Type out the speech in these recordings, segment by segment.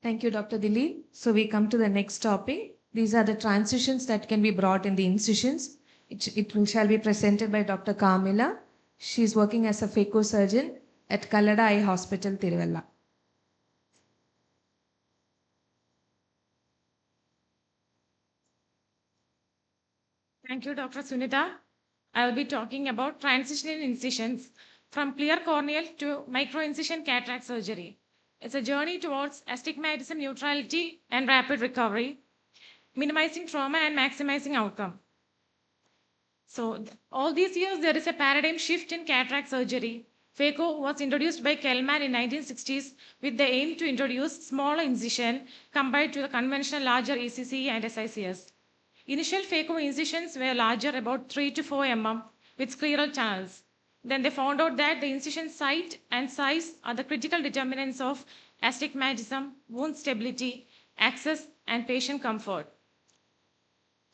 Thank you, Dr. Dilip. So we come to the next topic. These are the transitions that can be brought in the incisions. Shall be presented by Dr. Kamila. She is working as a phaco surgeon at Kallada Eye Hospital, Tiruvalla. Thank you, Dr. Sunita. I will be talking about transitional incisions from clear corneal to microincision cataract surgery. It's a journey towards astigmatism neutrality and rapid recovery, minimizing trauma and maximizing outcome. So, all these years, there is a paradigm shift in cataract surgery. Phaco was introduced by Kellman in 1960s with the aim to introduce smaller incision compared to the conventional larger ECC and SICS. Initial phaco incisions were larger, about 3 to 4 mm, with scleral channels. Then they found out that the incision site and size are the critical determinants of astigmatism, wound stability, access, and patient comfort.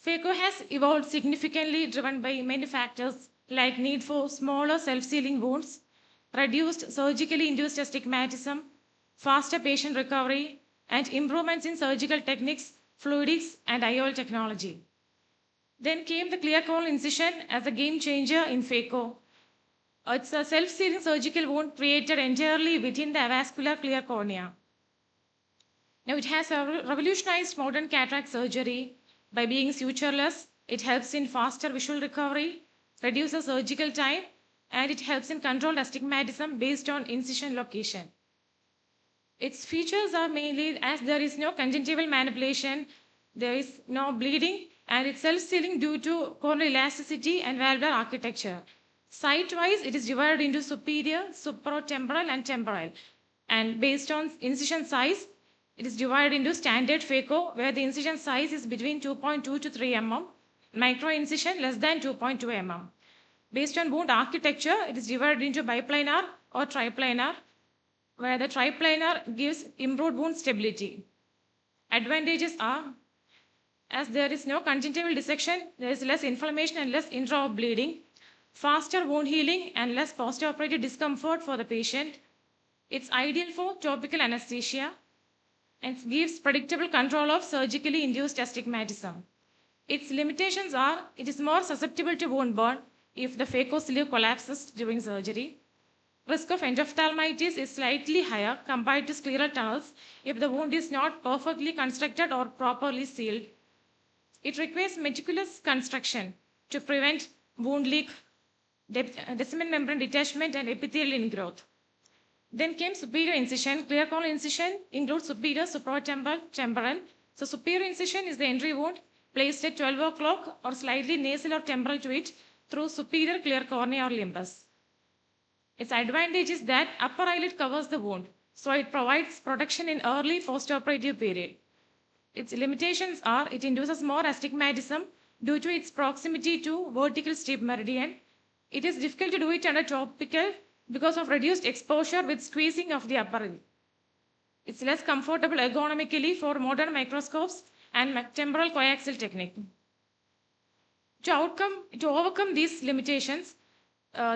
Phaco has evolved significantly, driven by many factors like need for smaller self-sealing wounds, reduced surgically induced astigmatism, faster patient recovery, and improvements in surgical techniques, fluidics, and IOL technology. Then came the clear corneal incision as a game changer in phaco. It's a self-sealing surgical wound created entirely within the avascular clear cornea. Now it has revolutionized modern cataract surgery by being sutureless. It helps in faster visual recovery, reduces surgical time, and it helps in controlled astigmatism based on incision location. Its features are mainly as there is no conjunctival manipulation, there is no bleeding, and it's self-sealing due to corneal elasticity and valvular architecture. Site-wise, it is divided into superior, supratemporal, and temporal. And based on incision size, it is divided into standard phaco, where the incision size is between 2.2 to 3 mm, micro incision less than 2.2 mm. Based on wound architecture, it is divided into biplanar or triplanar, where the triplanar gives improved wound stability. Advantages are, as there is no conjunctival dissection, there is less inflammation and less intra-op bleeding, faster wound healing and less postoperative discomfort for the patient. It's ideal for topical anesthesia and gives predictable control of surgically induced astigmatism. Its limitations are, it is more susceptible to wound burn if the phaco sleeve collapses during surgery. Risk of endophthalmitis is slightly higher compared to scleral tunnels if the wound is not perfectly constructed or properly sealed. It requires meticulous construction to prevent wound leak, descending membrane detachment, and epithelial ingrowth. Then came superior incision. Clear corneal incision includes superior, supratemporal, temporal. So superior incision is the entry wound placed at 12 o'clock or slightly nasal or temporal to it through superior clear cornea or limbus. Its advantage is that upper eyelid covers the wound, so it provides protection in early postoperative period. Its limitations are it induces more astigmatism due to its proximity to vertical steep meridian. It is difficult to do it under topical because of reduced exposure with squeezing of the upper lid. It's less comfortable ergonomically for modern microscopes and temporal coaxial technique. To overcome these limitations,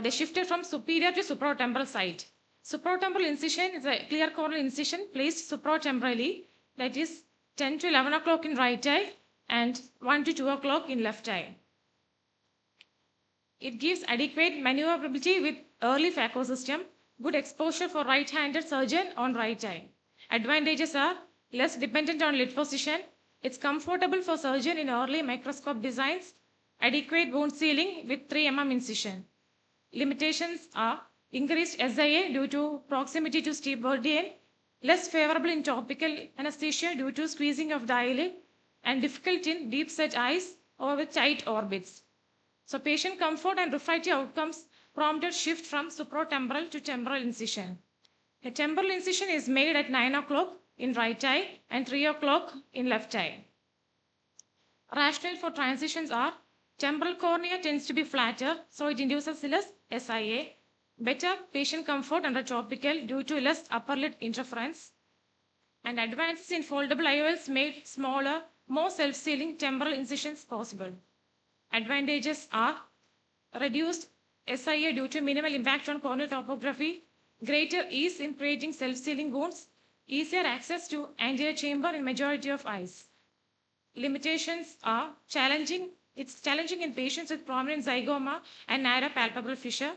they shifted from superior to supratemporal site. Supratemporal incision is a clear corneal incision placed supratemporally, that is 10 to 11 o'clock in right eye and 1 to 2 o'clock in left eye. It gives adequate maneuverability with early phaco system, good exposure for right-handed surgeon on right eye. Advantages are less dependent on lid position, it's comfortable for surgeon in early microscope designs, adequate wound sealing with 3 mm incision. Limitations are increased SIA due to proximity to steep meridian, less favorable in topical anesthesia due to squeezing of the eyelid, and difficult in deep set eyes or with tight orbits. So patient comfort and refractive outcomes prompted shift from supratemporal to temporal incision. A temporal incision is made at 9 o'clock in right eye and 3 o'clock in left eye. Rationale for transitions are temporal cornea tends to be flatter, so it induces less SIA, better patient comfort under topical due to less upper lid interference, and advances in foldable IOLs made smaller, more self-sealing temporal incisions possible. Advantages are reduced SIA due to minimal impact on corneal topography, greater ease in creating self-sealing wounds, easier access to anterior chamber in majority of eyes. Limitations are challenging. It's challenging in patients with prominent zygoma and narrow palpebral fissure.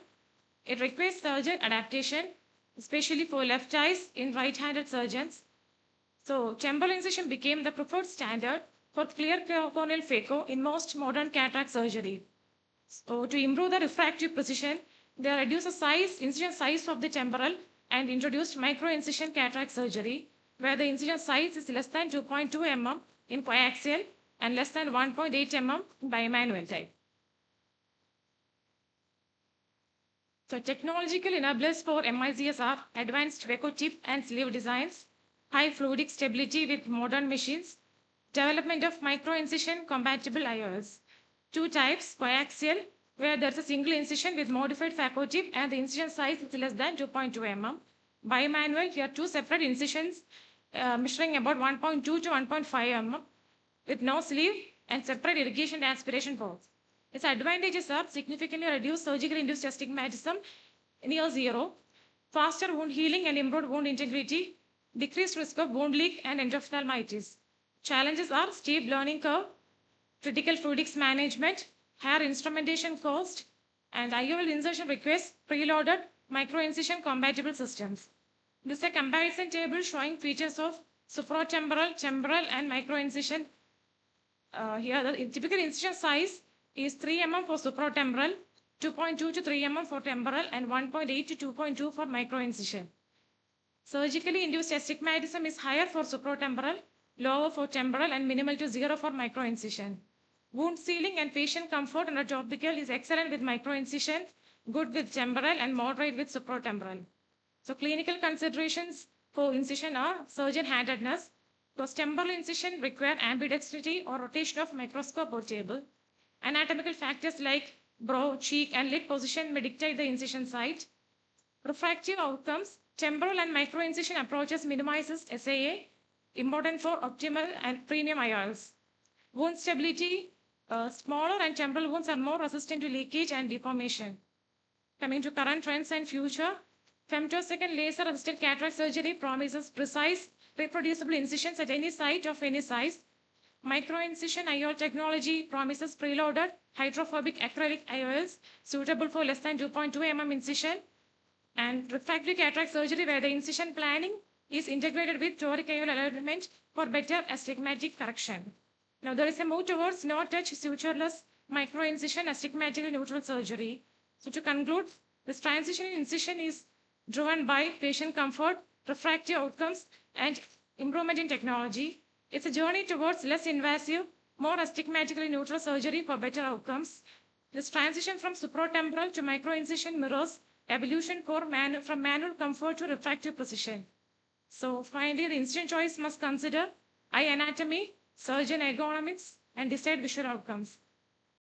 It requires surgeon adaptation, especially for left eyes in right-handed surgeons. So chamber incision became the preferred standard for clear corneal phaco in most modern cataract surgery. So to improve the refractive precision, they reduced the incision size of the temporal and introduced micro-incision cataract surgery, where the incision size is less than 2.2 mm in coaxial and less than 1.8 mm in bimanual type. So technological enablers for MICS are advanced phaco tip and sleeve designs, high fluidic stability with modern machines, development of micro-incision compatible IOLs. Two types, coaxial, where there's a single incision with modified phaco tip and the incision size is less than 2.2 mm. Bimanual, here two separate incisions measuring about 1.2 to 1.5 mm with no sleeve and separate irrigation and aspiration ports. Its advantages are significantly reduced surgically induced astigmatism near zero, faster wound healing and improved wound integrity, decreased risk of wound leak and endophthalmitis. Challenges are steep learning curve, critical fluidics management, higher instrumentation cost, and IOL insertion requires preloaded micro-incision compatible systems. This is a comparison table showing features of supratemporal, temporal, and micro-incision. Here, the typical incision size is 3 mm for supratemporal, 2.2 to 3 mm for temporal, and 1.8 to 2.2 for micro-incision. Surgically induced astigmatism is higher for supratemporal, lower for temporal, and minimal to zero for micro-incision. Wound sealing and patient comfort under topical is excellent with micro-incision, good with temporal, and moderate with supratemporal. So clinical considerations for incision are surgeon handedness, because temporal incision require ambidextrity or rotation of microscope or table. Anatomical factors like brow, cheek, and lid position may dictate the incision site. Refractive outcomes, temporal and micro-incision approaches minimizes SAA, important for optimal and premium IOLs. Wound stability, smaller and temporal wounds are more resistant to leakage and deformation. Coming to current trends and future, femtosecond laser-assisted cataract surgery promises precise, reproducible incisions at any site of any size. Micro-incision IOL technology promises preloaded hydrophobic acrylic IOLs suitable for less than 2.2 mm incision, and refractive cataract surgery where the incision planning is integrated with toric IOL alignment for better astigmatic correction. Now there is a move towards no-touch sutureless micro-incision astigmatically neutral surgery. So to conclude, this transition in incision is driven by patient comfort, refractive outcomes, and improvement in technology. It's a journey towards less invasive, more astigmatically neutral surgery for better outcomes. This transition from supratemporal to micro-incision mirrors evolution from manual comfort to refractive precision. So finally, the incision choice must consider eye anatomy, surgeon ergonomics, and decide visual outcomes.